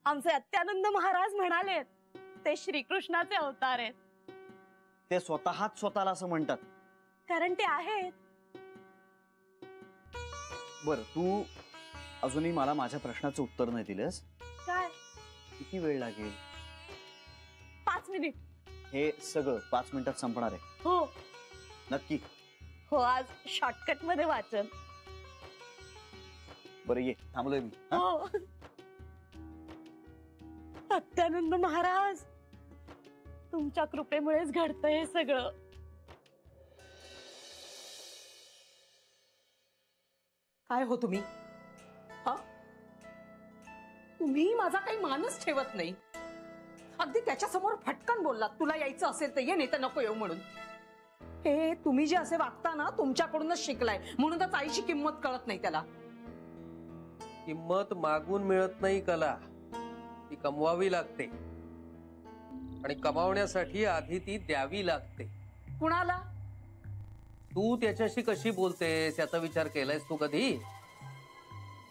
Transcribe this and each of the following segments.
आमचे अत्यानंद महाराज म्हणाले ते श्रीकृष्णाचे अवतार आहेत. ते स्वतःच स्वतःला असं म्हणतात कारण ते आहेत. बर, तू अजूनही मला माझ्या प्रश्नाचं उत्तर नाही दिलंस. काय? किती वेळ लागेल? 5 मिनिट. हे सगळं 5 मिनिटात संपणार आहे? हो नक्की? हो, आज शॉर्टकट मध्ये वाचन. बरं ये, थांबलोय मी. हो. अत्यानंद महाराज, तुमच्या कृपेमुळेच घडतंय हे सगळं. काय हो तुम्ही? हा, तुम्ही माझा काही मानच ठेवत नाही. अगदी त्याच्या समोर फटकन बोललात, तुला यायचं असेल तर ये, नाही तर नको येऊ म्हणून. हे तुम्ही जे असे वागता ना, तुमच्याकडूनच शिकलाय, म्हणूनच आईची किंमत कळत नाही त्याला. किंमत मागून मिळत नाही कला, ती कमवावी लागते आणि कमावण्यासाठी आधी ती द्यावी लागते. कुणाला? तू त्याच्याशी कशी बोलतेस याचा विचार केलायस तू कधी?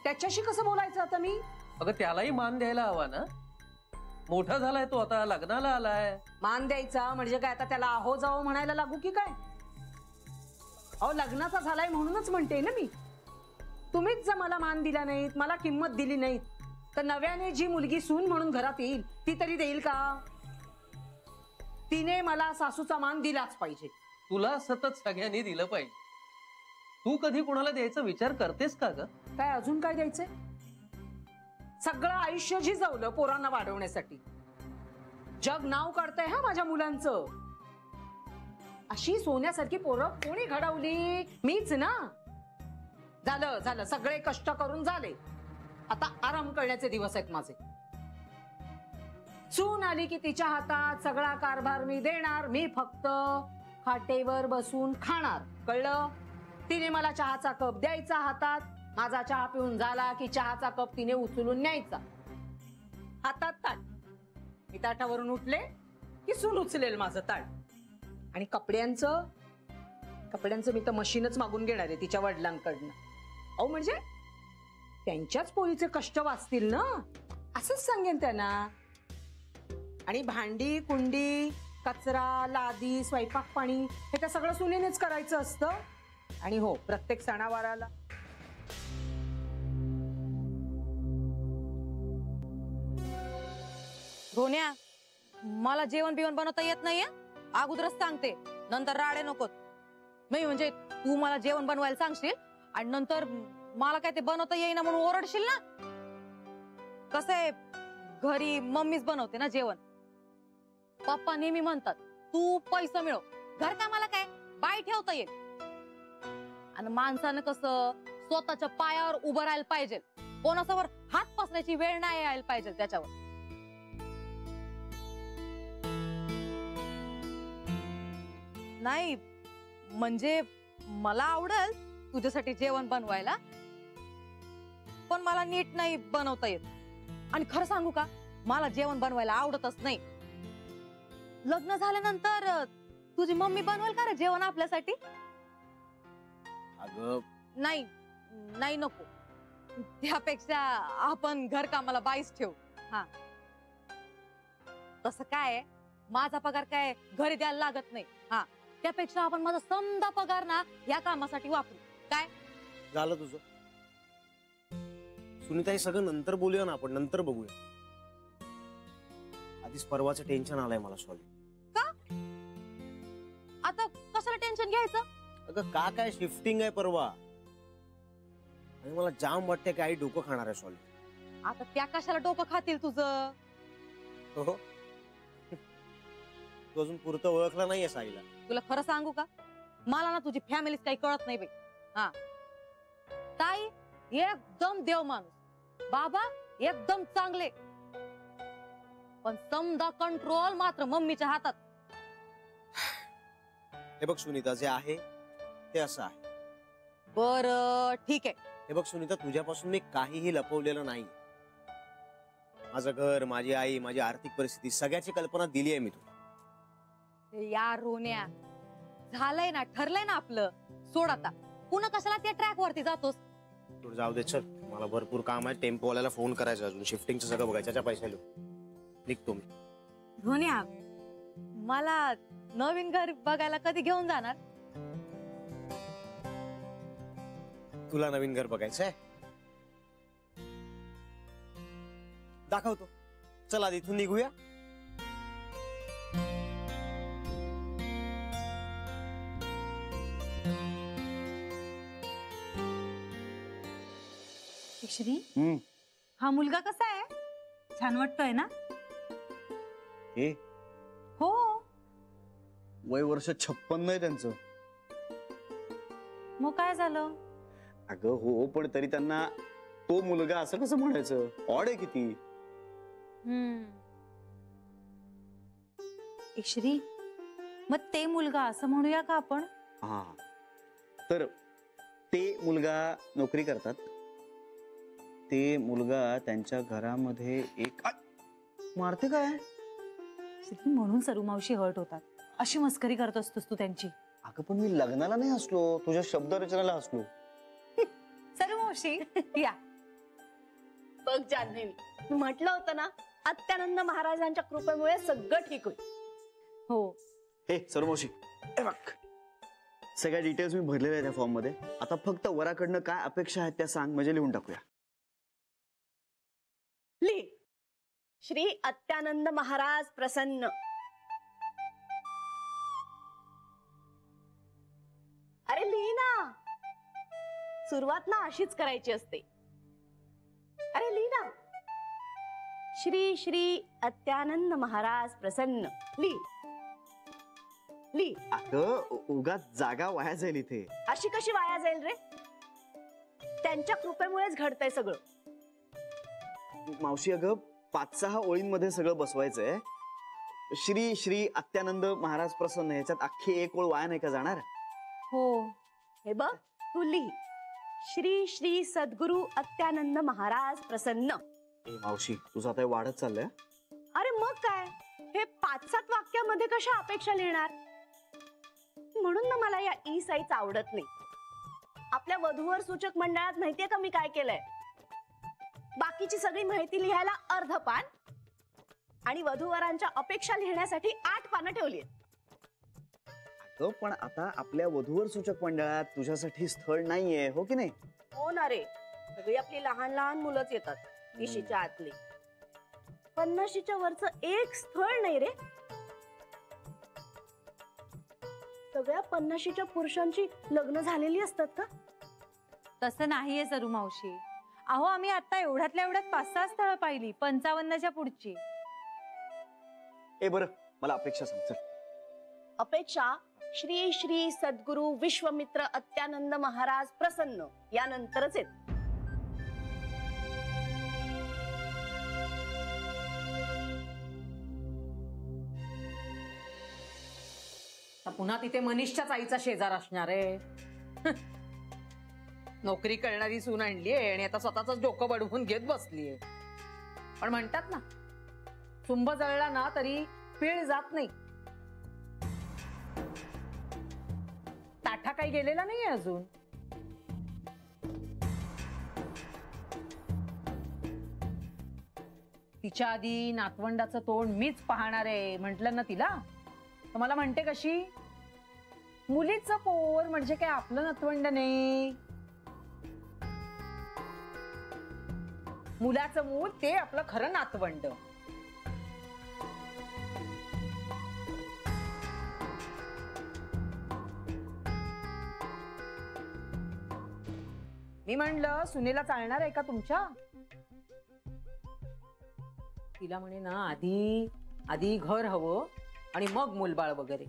त्याच्याशी कसं बोलायचं आता मी? अगं त्यालाही मान द्यायला हवा ना. मोठा झालाय तो, आता लग्नाला आलाय. मान द्यायचा म्हणजे काय आता त्याला आहो जाओ म्हणायला लागू की काय? अहो, लग्नाचा झालाय म्हणूनच म्हणते ना मी. तुम्हीच जर मला मान दिला नाहीत, मला किंमत दिली नाहीत, तर नव्याने जी मुलगी सून म्हणून घरात येईल ती तरी देईल का? तिने मला सासूचा मान दिलाच पाहिजे. तुला सतत सगळ्यांनी दिलं पाहिजे. तू कधी कुणाला द्यायचा विचार करतेस का ग? काय अजून काय द्यायचंय? सगळं आयुष्य झिजवलं पोरांना वाढवण्यासाठी. जग नाव काढतंय हा माझ्या मुलांचं. अशी सोन्यासारखी पोरं कोणी घडवली? मीच ना. झालं झालं, सगळे कष्ट करून झाले. आता आराम करण्याचे दिवस आहेत माझे. सून आली की तिच्या हातात सगळा कारभार मी देणार. मी फक्त खाटेवर बसून खाणार, कळलं? तिने मला चहाचा कप द्यायचा हातात. माझा चहा पिऊन झाला की चहाचा कप तिने उचलून न्यायचा. हातात ताट. मी ताटावरून उठले की सून उचलेल माझं ताट. आणि कपड्यांचं मी तर मशीनच मागून घेणार आहे तिच्या वडिलांकडनं. अहो, म्हणजे त्यांच्याच पोळीचे कष्ट वाचतील ना, असंच सांगेन त्यांना. आणि भांडी कुंडी, कचरा, लादी, स्वयंपाक पाणी हे तर सगळं सुनेनेच करायचं असतं. आणि हो, प्रत्येक सणावाराला धोन्या, मला जेवण बिवण बनवता येत नाहीये, अगोदरच सांगते, नंतर राडे नकोत. नाही म्हणजे तू मला जेवण बनवायला सांगशील आणि नंतर मला काय ते बनवता येईना म्हणून ओरडशील ना. कसं आहे, घरी मम्मीच बनवते ना जेवण. पप्पा नेहमी म्हणतात तू पैसा मिळव, घर कामाला काय बाई ठेवता येईल. आणि माणसानं कसं स्वतःच्या पायावर उभं राहायला पाहिजे, कोणासमोर हात पसरायची वेळ नाही यायला पाहिजे त्याच्यावर. नाही म्हणजे मला आवडेल तुझ्यासाठी जेवण बनवायला, पण मला नीट नाही बनवता येत. आणि खरं सांगू का, मला जेवण बनवायला आवडतच नाही. लग्न झाल्यानंतर तुझी मम्मी बनवेल का रे जेवण आपल्यासाठी? अगं नाही नाही, नको. त्यापेक्षा आपण घर कामाला बाईच ठेवू. हा, तसं काय माझा पगार काय घरी द्यायला लागत नाही. हा, त्यापेक्षा आपण माझा समजा पगार ना या कामासाठी वापरू. काय झालं तुझं? सुनीता, हे सगळं नंतर बोलूया ना आपण, नंतर बघूया. आधीच परवाचं टेन्शन आलंय मला सॉरी. का? आता कशाला टेन्शन घ्यायचं? अगं का काय शिफ्टिंग आहे परवा, आणि मला जाम वाटतंय की आई डोकं खाणार आहे सॉरी. आता त्या कशाला डोकं खातील तुझं? हो, तू अजून पुरतं ओळखला नाहीये साईला. तुला खरं सांगू का, मला ना तुझी फॅमिलीच काही कळत नाही बाई. हा, ताई एकदम देव माणूस, बाबा एकदम चांगले, पण समजा कंट्रोल मात्र मम्मीच्या हातात. हे बघ सुनीता, जे आहे ते असं आहे. बर ठीक आहे. हे बघ सुनीता, तुझ्यापासून मी काहीही लपवलेलं नाही. माझं घर, माझी आई, माझी आर्थिक परिस्थिती सगळ्याची कल्पना दिली आहे मी तुला. यार रोन्या, झालंय ना, ठरलंय ना आपलं, सोड आता. पुन्हा कशाला त्या ट्रॅक वरती जातोस? जाऊ दे, चल. मला भरपूर काम आहे. टेम्पोवाल्याला फोन करायचा, अजून शिफ्टिंगचं सगळं बघायचं. त्याच्या पैशाला निघतो मी. धोन्या, मला नवीन घर बघायला कधी घेऊन जाणार? तुला नवीन घर बघायचं आहे? दाखवतो. चला आधी इथून निघूया. श्री, हम्म. हा मुलगा कसा आहे? छान वाटतोय ना? हे हो. वय वर्ष 56 आहे त्यांचं. मग काय झालं? अगं हो, पण तरी त्यांना तो मुलगा असं कसं म्हणायचं? ऑड आहे किती. श्री, मग ते मुलगा असं म्हणूया का आपण? हा, तर ते मुलगा नोकरी करतात. ते मुलगा त्यांच्या घरामध्ये एक मारते काय? श्री, म्हणून सरू मावशी हर्ट होतात. अशी मस्करी करत असतोस तू त्यांची. अगं पण मी लग्नाला नाही हसलो, तुझ्या शब्दरचनेला हसलो. सरू मावशी या. बघ जान्हवी, मी म्हटलं होतं ना, अत्यानंद महाराजांच्या कृपेमुळे सगळं ठीक होईल. हो. हे सर्वशी, हे बघ, सगळ्या डिटेल्स मी भरलेल्या आहेत त्या फॉर्म मध्ये. आता फक्त वराकडनं काय अपेक्षा आहेत त्या सांग, म्हणजे लिहून टाकूया. लिह, श्री अत्यानंद महाराज प्रसन्न. अरे लिह ना, सुरुवात ना अशीच करायची असते. अरे लिह ना, श्री श्री अत्यानंद महाराज प्रसन्न. लिह लिह. अगं उगाच जागा वाया जाईल इथे. अशी कशी वाया जाईल रे? त्यांच्या कृपेमुळेच घडतंय सगळं. मावशी, अगं 5-6 ओळींमध्ये सगळं बसवायचंय. श्री श्री अत्यानंद महाराज प्रसन्न, याच्यात अख्खी एक ओळ वाया नाही का जाणार? हो. हे बघ, तू लिह, श्री श्री सद्गुरु अत्यानंद महाराज प्रसन्न. ए मावशी, तुझं आता हे वाढत चाललंय. अरे मग काय, हे 5-7 वाक्यामध्ये कशा अपेक्षा लिहिणार? म्हणून ना मला या ई साईच आवडत नाही. आपल्या वधूवर सूचक मंडळात माहितीये का मी काय केलंय? बाकीची सगळी माहिती लिहायला अर्ध पान आणि वधूवरांच्या अपेक्षा लिहिण्यासाठी 8 पानं ठेवली. अगं पण आता आपल्या वधूवर सूचक मंडळात तुझ्यासाठी स्थळ नाहीये, हो की नाही? हो ना रे, सगळी आपली लहान लहान मुलंच येतात, 20च्या आतली. 50च्या वरचं एक स्थळ नाही रे. सगळ्या 50च्या पुरुषांची लग्न झालेली असतात का? तसं नाहीये सरू मावशी. अहो, आम्ही आता एवढ्यातल्या एवढ्यात 5-6 स्थळं पाहिली, 55च्या पुढची. ए बरं, मला अपेक्षा सांग. चल. अपेक्षा श्री श्री सद्गुरु विश्वमित्र अत्यानंद महाराज प्रसन्न यानंतरच येत. पुन्हा तिथे मनीषच्याच आईचा शेजार असणार आहे. नोकरी करणारी सून आणलीये आणि आता स्वतःच डोकं बडवून घेत बसलीये. पण म्हणतात ना, चुंब जळला ना तरी पीळ जात नाही. ताठा काही गेलेला नाहीये अजून. तिच्या आधी नातवंडाचं तोंड मीच पाहणार आहे म्हटलं ना तिला, तर मला म्हणते कशी, मुलीचं पोर म्हणजे काय आपलं नातवंड नाही. मुलाचं मूल ते आपलं खरं नातवंड. मी म्हणलं, सुनेला चालणार आहे का तुमच्या? तिला म्हणे ना, आधी घर हवं आणि मग मुलबाळ वगैरे.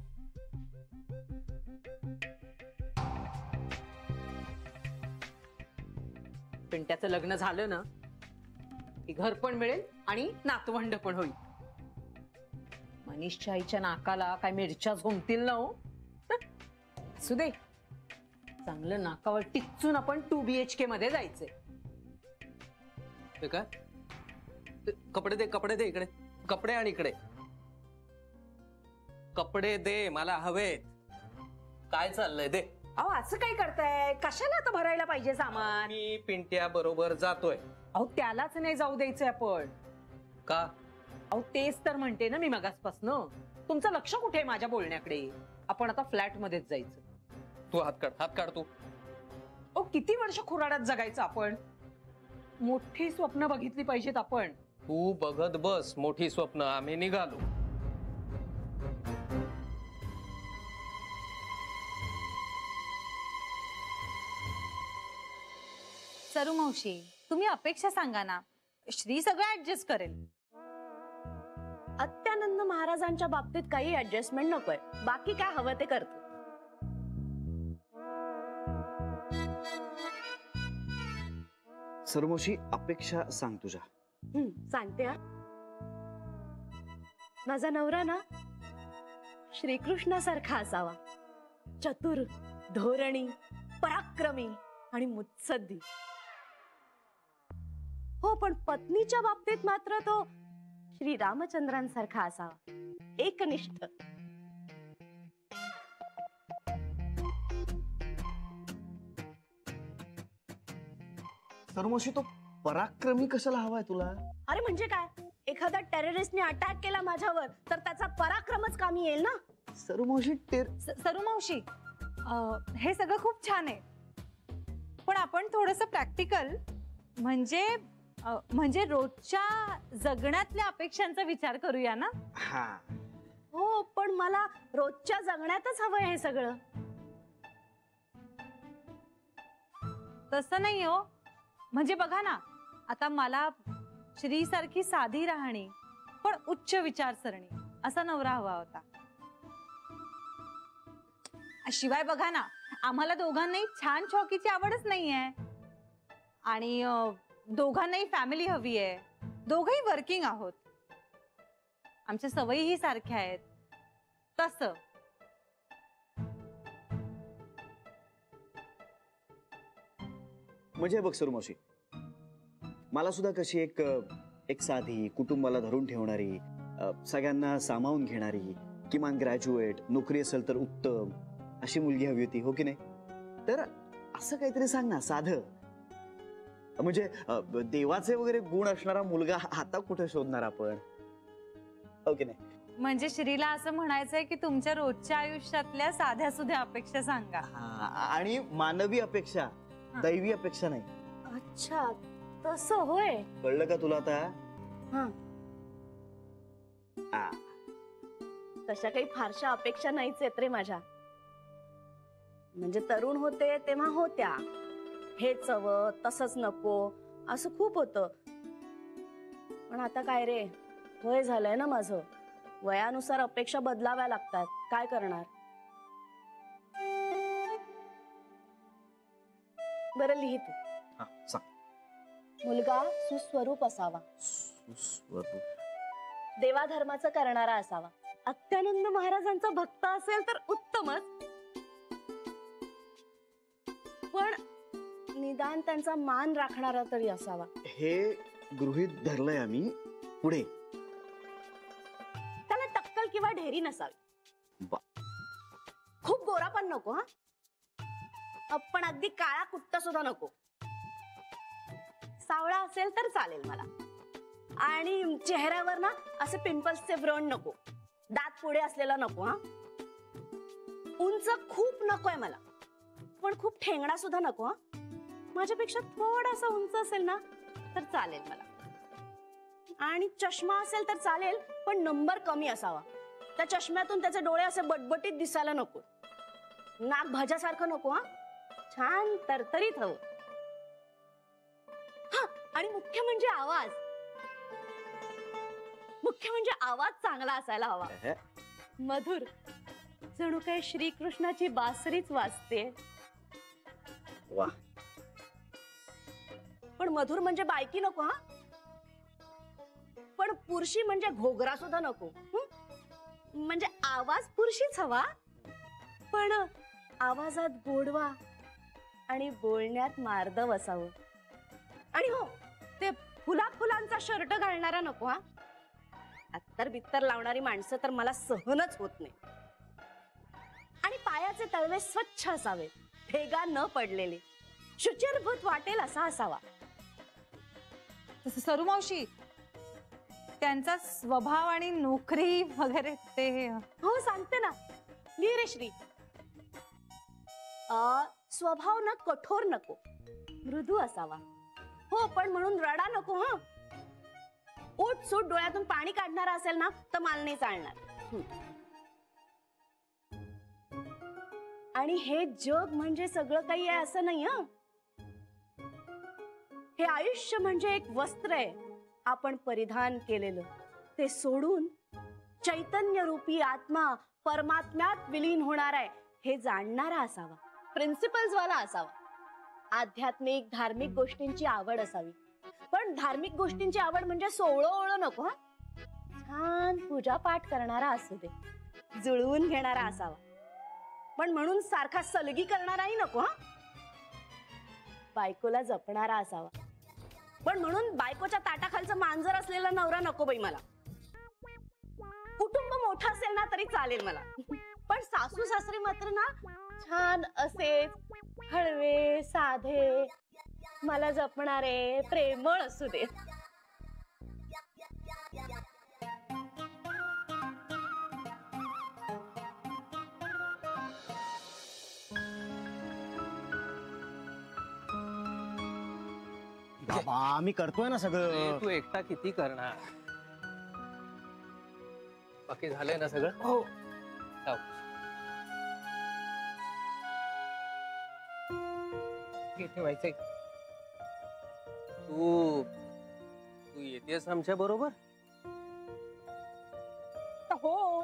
पिंट्याचं लग्न झालं ना की घर पण मिळेल आणि नातवंड पण होईल. मनीषच्या आईच्या नाकाला काय मिरच्या झोंबतील ना हो. सुदे, चांगलं नाकावर टिच्चून आपण 2 BHK मध्ये जायचंय. ते काय? कपडे दे इकडे. कपडे आणि इकडे कपडे दे, मला हवेत. काय चाललंय? दे अहो असं काय करताय? कशाला आता भरायला पाहिजे सामान? मी पिंट्या बरोबर जातोय. अहो त्यालाच नाही जाऊ द्यायचंय आपण. का? अहो तेच तर म्हणते ना मी मगासपासनं. तुमचं लक्ष कुठे आहे माझ्या बोलण्याकडे? आपण आता फ्लॅट मध्येच जायचं. तू हात काढ तू. अहो किती वर्ष खुराड्यात जगायचं आपण? मोठी स्वप्न बघितली पाहिजेत आपण. तू बघत बस मोठी स्वप्न, आम्ही निघालो. सरू मावशी, तुम्ही अपेक्षा सांगा ना, श्री सगळं ऍडजस्ट करेल. अत्यानंद महाराजांच्या बाबतीत काही ऍडजस्टमेंट नकोय, बाकी काय हवं ते करतो. सर्वशी अपेक्षा सांग तुझ्या. सांगते हा. माझा नवरा ना श्रीकृष्णासारखा असावा. चतुर, धोरणी, पराक्रमी आणि मुत्सद्दी. हो, पण पत्नीच्या बाबतीत मात्र तो श्री रामचंद्रांसारखा असावा. एकनिष्ठ. सर्वशी तो पराक्रमी कशाला हवाय तुला? अरे म्हणजे काय, एखादा टेररिस्टने अटॅक केला माझ्यावर तर त्याचा पराक्रमच कामी येईल ना. सर्वशी सरू मावशी, हे सगळं खूप छान आहे, पण आपण थोडस प्रॅक्टिकल म्हणजे रोजच्या जगण्यातल्या अपेक्षांचा विचार करूया ना. हा. हो, पण मला रोजच्या जगण्यातच हवंय हे सगळं. तसं नाही हो. म्हणजे बघा ना, आता मला श्री सारखी साधी राहणी पण उच्च विचारसरणी असा नवरा हवा होता. शिवाय बघा ना, आम्हाला दोघांनाही छान शौकीची आवडच नाहीये आणि दोघांनाही फॅमिली हवी आहे. दोघंही वर्किंग आहोत, आमच्या सवयीही सारख्या आहेत. तसं म्हणजे बघ सर्वशी, मला सुद्धा कशी एक साधी, कुटुंबाला धरून ठेवणारी, सगळ्यांना सामावून घेणारी, किमान ग्रॅज्युएट, नोकरी असेल तर उत्तम अशी मुलगी हवी होती, हो की नाही? तर असं काहीतरी सांग ना, साधं. म्हणजे देवाचे वगैरे गुण असणारा मुलगा आता कुठे शोधणार आपण, हो की नाही? म्हणजे श्रीला असं म्हणायचंय की तुमच्या रोजच्या आयुष्यातल्या साध्या सुध्या अपेक्षा सांगा. आणि मानवी अपेक्षा, दैवी अपेक्षा नाही. अच्छा, तसं होय. कळलं का तुला आता? हा. तशा काही फारशा अपेक्षा नाहीच आहेत रे माझ्या. म्हणजे तरुण होते तेव्हा होत्या, हेच हवं तसंच नको असं खूप होतं. पण आता काय रे, वय झालंय ना माझं. वयानुसार अपेक्षा बदलाव्या लागतात, काय करणार. बरं लिही तू. हा, सांग. मुलगा सुस्वरूप असावा, सुस्वरूप, देवाधर्माचं करणारा असावा. अत्यानंद महाराजांचा भक्त असेल तर उत्तमच, पण निदान त्यांचा मान राखणारा तरी असावा. हे गृहीत धरलंय आम्ही. पुढे त्याला टक्कल किंवा ढेरी नसावी. खूप गोरा पण नको हा, पण अगदी काळा कुट्ट सुद्धा नको. सावळा असेल तर चालेल मला. आणि चेहऱ्यावर ना असे पिंपल्सचे व्रण नको, दात पुढे असलेला नको हा. उंच खूप नकोय मला, पण खूप ठेंगणा सुद्धा नको हा. माझ्यापेक्षा थोडासा उंच असेल ना तर चालेल मला. आणि चष्मा असेल तर चालेल, पण नंबर कमी असावा. त्या चष्म्यातून त्याचे डोळे असे बटबटीत दिसायला नको. नाक भाज्यासारखं नको हा, छान तरतरीत हवं. हा, आणि मुख्य म्हणजे आवाज. मुख्य म्हणजे आवाज चांगला असायला हवा, मधुर, जणू काय श्रीकृष्णाची बासरीच वाजते. वा. पण मधुर म्हणजे बायकी नको हा, पण पुरुषी म्हणजे घोगरा सुद्धा नको. म्हणजे आवाज पुरुषीच हवा, पण आवाजात गोडवा आणि बोलण्यात मार्दव असावं. आणि हो, ते फुलांचा शर्ट घालणारा नको हा. अत्तर बित्तर लावणारी माणसं तर मला सहनच होत नाही. आणि पायाचे तळवे स्वच्छ असावे, भेगा न पडलेले, शुचिरभूत वाटेल असा असावा. सरू मावशी, त्यांचा स्वभाव आणि नोकरी वगैरे ते हो सांगते ना, लिह रे श्री. स्वभाव ना कठोर नको, मृदू असावा. हो पण म्हणून रडा नको. हा, उठ सूट डोळ्यातून पाणी काढणारा असेल ना तर मला नाही चालणार. आणि हे जग म्हणजे सगळं काही आहे असं नाही. हं, हे आयुष्य म्हणजे एक वस्त्र आहे आपण परिधान केलेलं. ते सोडून चैतन्य रूपी आत्मा परमात्म्यात विलीन होणार आहे हे जाणणारा असावा, प्रिन्सिपल्स वाला असावा. आध्यात्मिक धार्मिक गोष्टींची आवड असावी. पण धार्मिक गोष्टींची आवड म्हणजे सोवळं नको. हा, छान पूजा पाठ करणारा असू दे, जुळवून घेणारा असावा. पण म्हणून सारखा सलगी करणाराही नको. हा, बायकोला जपणारा असावा. पण म्हणून बायकोच्या ताटाखालचं मांजर असलेला नवरा नको बाई मला. कुटुंब मोठं असेल ना तरी चालेल मला, पण सासू सासरे मात्र ना छान असेच हळवे साधे, मला जपणारे प्रेमळ असू दे. बाबा मी करतोय ना सगळं. अरे, तू एकटा किती करणार? बाकी झालंय ना सगळं? हो. सावकाश. ठेवायचंय. तू तू येतेस आमच्या बरोबर? हो,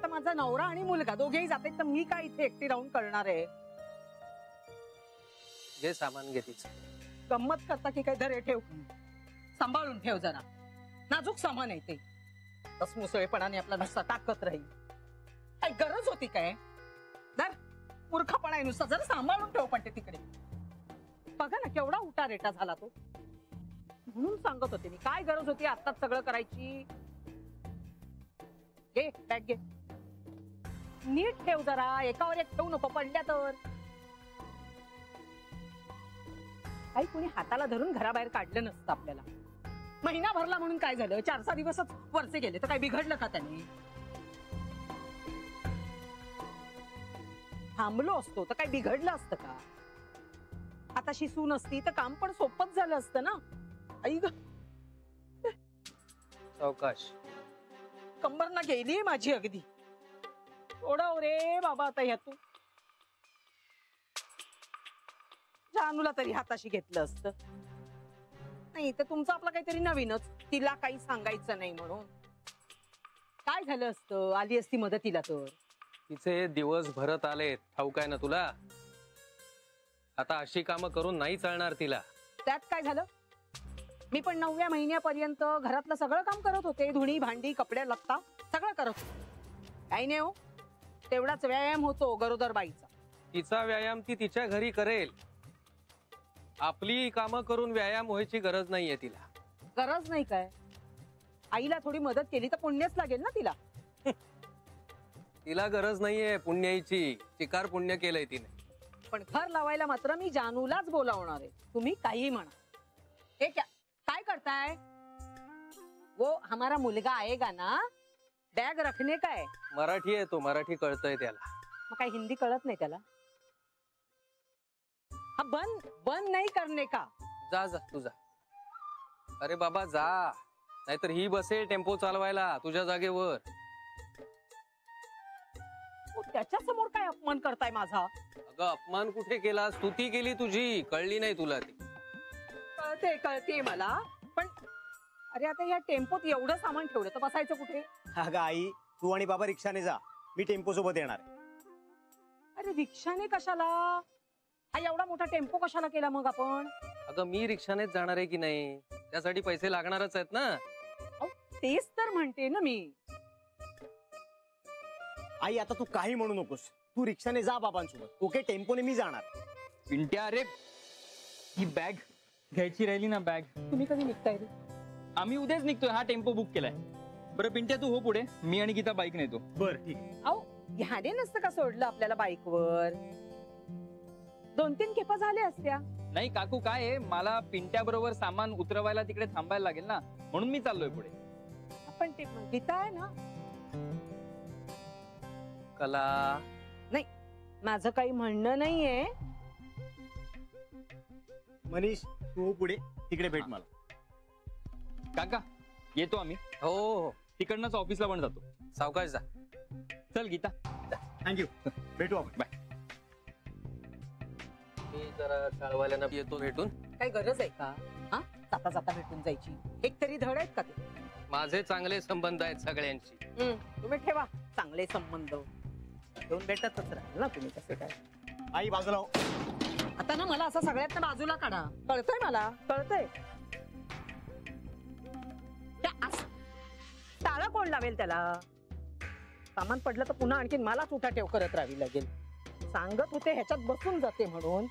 तर माझा नवरा आणि मुलगा दोघेही जाते तर मी काय इथे एकटी राहून करणार आहे? जे सामान घेतीस. गंमत करता की काय? धरे ठेव, सांभाळून ठेव जरा, नाजूक सामान आहे ते. तस मुसळेपणाने आपला नुसता टाकत राहील. काय गरज होती काय? धर, मूर्खपणा आहे नुसता. जरा सांभाळून ठेव पण ते तिकडे. बघा ना केवढा उठा रेटा झाला तो. म्हणून सांगत होते मी, काय गरज होती आत्ताच सगळं करायची? घे बॅग घे, नीट ठेव जरा, एकावर एक ठेवू नको, पडल्या तर. काही कोणी हाताला धरून घराबाहेर काढलं नसतं आपल्याला. महिना भरला म्हणून काय झालं? 4-6 दिवसच वरचे गेले तर काय बिघडलं का त्यांनी? थांबलो असतो तर काय बिघडलं असतं का? हाताशी सून असती तर काम पण सोपच झालं असतं ना. आई ग, सावकाश. कंबर ना गेली माझी अगदी. ओढव रे बाबा आता ह्यातून. जानूला तरी हाताशी घेतलं असतं. नाही तर तुमचं आपलं काहीतरी नवीनच, तिला काही सांगायचं नाही म्हणून. काय झालं असतं? आली असती मदतीला तर. तिचे दिवस भरत आले, ठाऊक आहे ना तुला? आता अशी कामं करून नाही चालणार तिला. त्यात काय झालं? मी पण 9व्या महिन्यापर्यंत घरातलं सगळं काम करत होते. धुणी भांडी कपडे लत्ता सगळं करत होते. काही नाही हो, तेवढाच व्यायाम होतो गरोदर बाईचा. तिचा व्यायाम ती तिच्या घरी करेल. आपली कामं करून व्यायाम व्हायची गरज नाहीये तिला. गरज नाही काय? आईला थोडी मदत केली तर पुण्यच लागेल ना तिला. तिला गरज नाहीये पुण्याची. चिकार पुण्य केलंय तिने. पण घर लावायला मात्र मी जानूलाच बोलावणार आहे. तुम्ही काही म्हणा. हे काय करताय? वो हमारा मुलगा आएगा ना, बॅग रखने का है. मराठी आहे तो, मराठी कळतंय त्याला. मग काय हिंदी कळत नाही त्याला? हा बंद नाही करने का. जा जा तू जा. अरे बाबा जा, नाहीतर ही बसेल टेम्पो चालवायला तुझ्या जागेवर. त्याच्या समोर काय अपमान करताय माझा? अगं अपमान कुठे केला? स्तुती केली तुझी. कळली नाही तुला ती? कळते मला, पण अरे आता या टेम्पोत एवढं सामान ठेवलं तर बसायचं कुठे? अगं आई, तू आणि बाबा रिक्षाने जा, मी टेम्पो सोबत येणार. अरे रिक्षाने कशाला? हा एवढा मोठा टेम्पो कशाला केला मग आपण? अगं मी रिक्षानेच जाणार आहे की नाही, त्यासाठी पैसे लागणारच आहेत ना. तेच तर म्हणते ना मी. आई आता तू काही म्हणू नकोस. तू रिक्षाने जा बाबांसोबत, ओके? टेम्पोने मी जाणार. पिंट्या, अरे ही बॅग घ्यायची राहिली ना. बॅग तुम्ही कधी निघताय रे? आम्ही उद्याच निघतोय. हा टेम्पो बुक केलाय. बरं पिंट्या तू हो पुढे, मी आणि गीता बाईक नेतो. बर ठीक आहे. अहो ह्याने नसतं का सोडलं आपल्याला बाईकवर? 2-3 खेपा झाल्या असत्या. नाही काकू, काय आहे, मला पिंट्या बरोबर सामान उतरवायला तिकडे थांबायला लागेल ना, म्हणून मी चाललोय पुढे. पण ते गीता आहे ना, कला, माझं काही म्हणणं नाहीये. मनीष तू पुढे, तिकडे भेट मला. काका येतो आम्ही, हो हो, तिकडनंच ऑफिसला पण जातो. सावकाश जा. चल गीता. थँक्यू, भेटू आपण. बाय. मी जरा चालवायला येतो भेटून. काही गरज आहे का? हा, जाता जाता भेटून जायची. एक तरी धड आहेत का ते? माझे चांगले संबंध आहेत सगळ्यांशी. तुम्ही ठेवा चांगले संबंध. घेऊन भेटतच राहील ना तुम्ही. कसं काय आई बाजूला हो. आता ना मला असं सगळ्यात बाजूला काढा. कळतंय मला, कळतंय. टाळा कोण लावेल त्याला? सामान पडलं तर पुन्हा आणखीन मलाच उठाठेव करत राहावी लागेल. सांगत होते ह्याच्यात बसून जाते म्हणून.